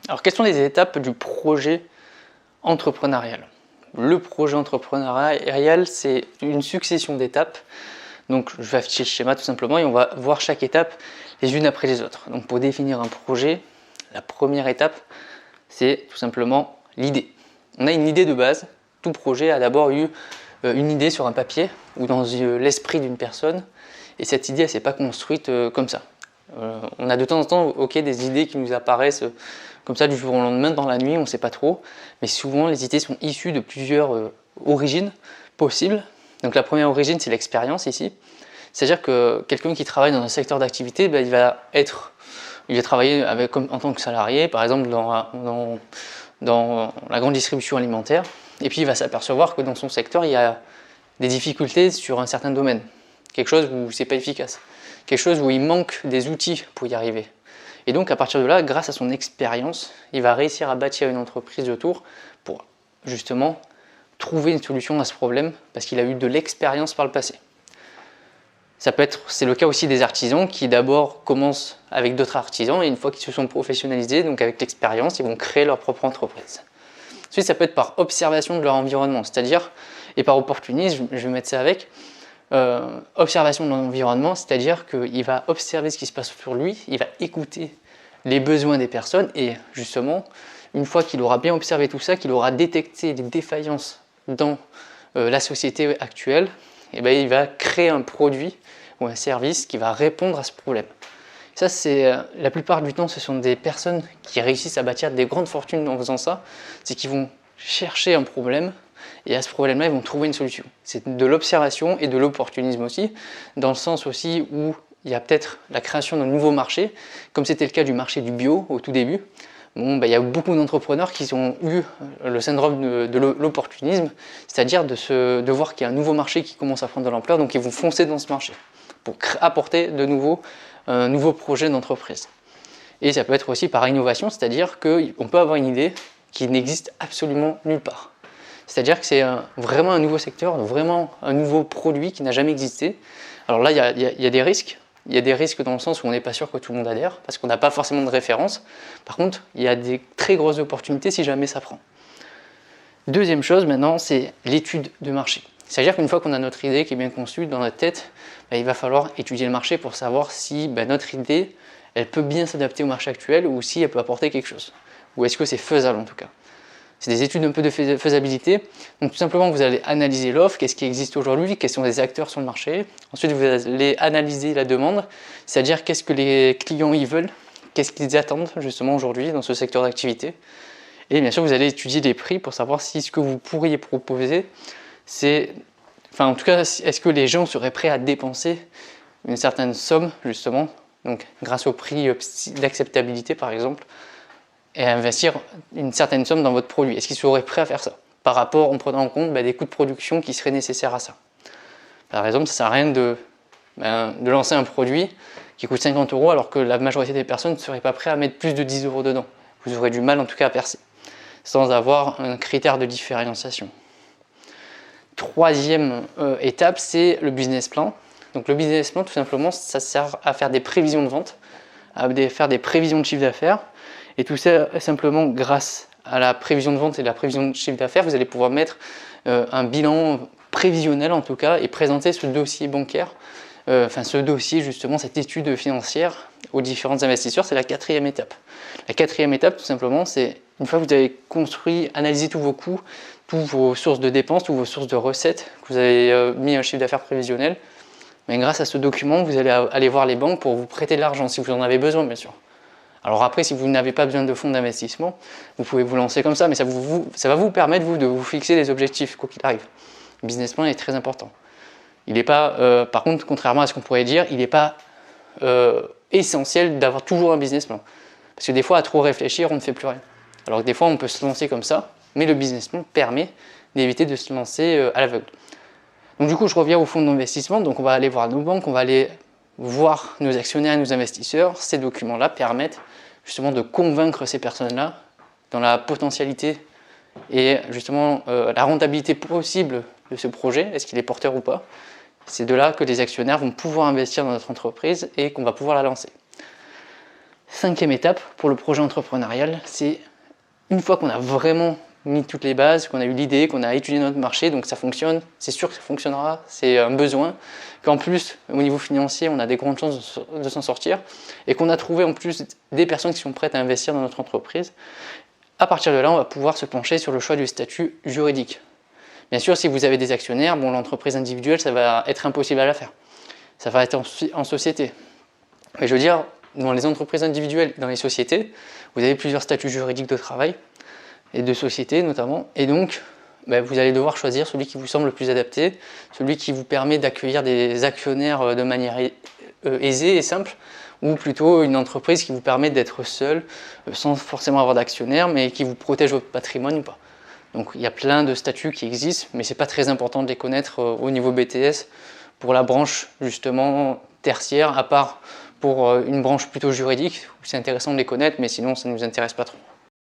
Alors, quelles sont les étapes du projet entrepreneurial? Le projet entrepreneurial, c'est une succession d'étapes. Donc, je vais afficher le schéma tout simplement et on va voir chaque étape les unes après les autres. Donc, pour définir un projet, la première étape, c'est tout simplement l'idée. On a une idée de base. Tout projet a d'abord eu une idée sur un papier ou dans l'esprit d'une personne. Et cette idée, elle ne s'est pas construite comme ça. On a de temps en temps des idées qui nous apparaissent comme ça du jour au lendemain dans la nuit, on ne sait pas trop. Mais souvent, les idées sont issues de plusieurs origines possibles. Donc la première origine, c'est l'expérience ici. C'est-à-dire que quelqu'un qui travaille dans un secteur d'activité, il va travailler en tant que salarié, par exemple dans la grande distribution alimentaire. Et puis il va s'apercevoir que dans son secteur, il y a des difficultés sur un certain domaine. Quelque chose où c'est pas efficace. Quelque chose où il manque des outils pour y arriver. Et donc à partir de là, grâce à son expérience, il va réussir à bâtir une entreprise autour pour justement trouver une solution à ce problème parce qu'il a eu de l'expérience par le passé. C'est le cas aussi des artisans qui d'abord commencent avec d'autres artisans et une fois qu'ils se sont professionnalisés, donc avec l'expérience, ils vont créer leur propre entreprise. Ensuite, ça peut être par observation de leur environnement, c'est-à-dire, et par opportunisme, je vais mettre ça avec, observation de l'environnement, c'est-à-dire qu'il va observer ce qui se passe sur lui, il va écouter les besoins des personnes et justement, une fois qu'il aura bien observé tout ça, qu'il aura détecté les défaillances dans la société actuelle, et bien, il va créer un produit ou un service qui va répondre à ce problème. Ça, la plupart du temps, ce sont des personnes qui réussissent à bâtir des grandes fortunes en faisant ça, c'est qu'ils vont chercher un problème et à ce problème-là, ils vont trouver une solution. C'est de l'observation et de l'opportunisme aussi, dans le sens aussi où il y a peut-être la création d'un nouveau marché, comme c'était le cas du marché du bio au tout début. Il y a beaucoup d'entrepreneurs qui ont eu le syndrome de l'opportunisme, c'est-à-dire de voir qu'il y a un nouveau marché qui commence à prendre de l'ampleur, donc ils vont foncer dans ce marché pour apporter de nouveaux projets d'entreprise. Et ça peut être aussi par innovation, c'est-à-dire qu'on peut avoir une idée qui n'existe absolument nulle part. C'est-à-dire que c'est vraiment un nouveau secteur, vraiment un nouveau produit qui n'a jamais existé. Alors là, il y a des risques. Il y a des risques dans le sens où on n'est pas sûr que tout le monde adhère, parce qu'on n'a pas forcément de référence. Par contre, il y a des très grosses opportunités si jamais ça prend. Deuxième chose maintenant, c'est l'étude de marché. C'est-à-dire qu'une fois qu'on a notre idée qui est bien conçue dans notre tête, il va falloir étudier le marché pour savoir si notre idée, elle peut bien s'adapter au marché actuel ou si elle peut apporter quelque chose. Ou est-ce que c'est faisable en tout cas. C'est des études un peu de faisabilité. Donc tout simplement, vous allez analyser l'offre, qu'est-ce qui existe aujourd'hui, quels sont les acteurs sur le marché. Ensuite, vous allez analyser la demande, c'est-à-dire qu'est-ce que les clients y veulent, qu'est-ce qu'ils attendent justement aujourd'hui dans ce secteur d'activité. Et bien sûr, vous allez étudier les prix pour savoir si ce que vous pourriez proposer, en tout cas, est-ce que les gens seraient prêts à dépenser une certaine somme justement, donc grâce au prix d'acceptabilité par exemple, et investir une certaine somme dans votre produit. Est-ce qu'ils seraient prêts à faire ça par rapport en prenant en compte des coûts de production qui seraient nécessaires à ça. Par exemple, ça ne sert à rien de lancer un produit qui coûte 50 € alors que la majorité des personnes ne seraient pas prêtes à mettre plus de 10 € dedans. Vous aurez du mal en tout cas à percer, sans avoir un critère de différenciation. Troisième étape, c'est le business plan. Donc le business plan, tout simplement, ça sert à faire des prévisions de vente, à faire des prévisions de chiffre d'affaires. Et tout ça, simplement grâce à la prévision de vente et la prévision de chiffre d'affaires, vous allez pouvoir mettre un bilan prévisionnel en tout cas et présenter ce dossier bancaire, ce dossier justement, cette étude financière aux différents investisseurs. C'est la quatrième étape. La quatrième étape, tout simplement, c'est une fois que vous avez construit, analysé tous vos coûts, toutes vos sources de dépenses, toutes vos sources de recettes, que vous avez mis un chiffre d'affaires prévisionnel, mais grâce à ce document, vous allez aller voir les banques pour vous prêter de l'argent si vous en avez besoin, bien sûr. Alors après, si vous n'avez pas besoin de fonds d'investissement, vous pouvez vous lancer comme ça, mais ça va vous permettre de vous fixer des objectifs, quoi qu'il arrive. Le business plan est très important. Il n'est pas, par contre, contrairement à ce qu'on pourrait dire, il n'est pas essentiel d'avoir toujours un business plan. Parce que des fois, à trop réfléchir, on ne fait plus rien. Alors que des fois, on peut se lancer comme ça, mais le business plan permet d'éviter de se lancer à l'aveugle. Donc du coup, je reviens au fonds d'investissement. Donc on va aller voir nos banques, on va aller voir nos actionnaires et nos investisseurs. Ces documents-là permettent justement de convaincre ces personnes-là dans la potentialité et justement la rentabilité possible de ce projet, est-ce qu'il est porteur ou pas. C'est de là que les actionnaires vont pouvoir investir dans notre entreprise et qu'on va pouvoir la lancer. 5e étape pour le projet entrepreneurial, c'est une fois qu'on a vraiment mis toutes les bases, qu'on a eu l'idée, qu'on a étudié notre marché, donc ça fonctionne, c'est sûr que ça fonctionnera, c'est un besoin, qu'en plus au niveau financier on a des grandes chances de s'en sortir et qu'on a trouvé en plus des personnes qui sont prêtes à investir dans notre entreprise. À partir de là, on va pouvoir se pencher sur le choix du statut juridique. Bien sûr, si vous avez des actionnaires, bon, l'entreprise individuelle, ça va être impossible à la faire. Ça va être en société. Mais je veux dire, dans les entreprises individuelles, dans les sociétés, vous avez plusieurs statuts juridiques de travail et de société notamment. Et donc, vous allez devoir choisir celui qui vous semble le plus adapté, celui qui vous permet d'accueillir des actionnaires de manière aisée et simple, ou plutôt une entreprise qui vous permet d'être seul, sans forcément avoir d'actionnaires, mais qui vous protège votre patrimoine ou pas. Donc il y a plein de statuts qui existent, mais c'est pas très important de les connaître au niveau BTS pour la branche justement tertiaire, à part pour une branche plutôt juridique, où c'est intéressant de les connaître, mais sinon ça ne nous intéresse pas trop.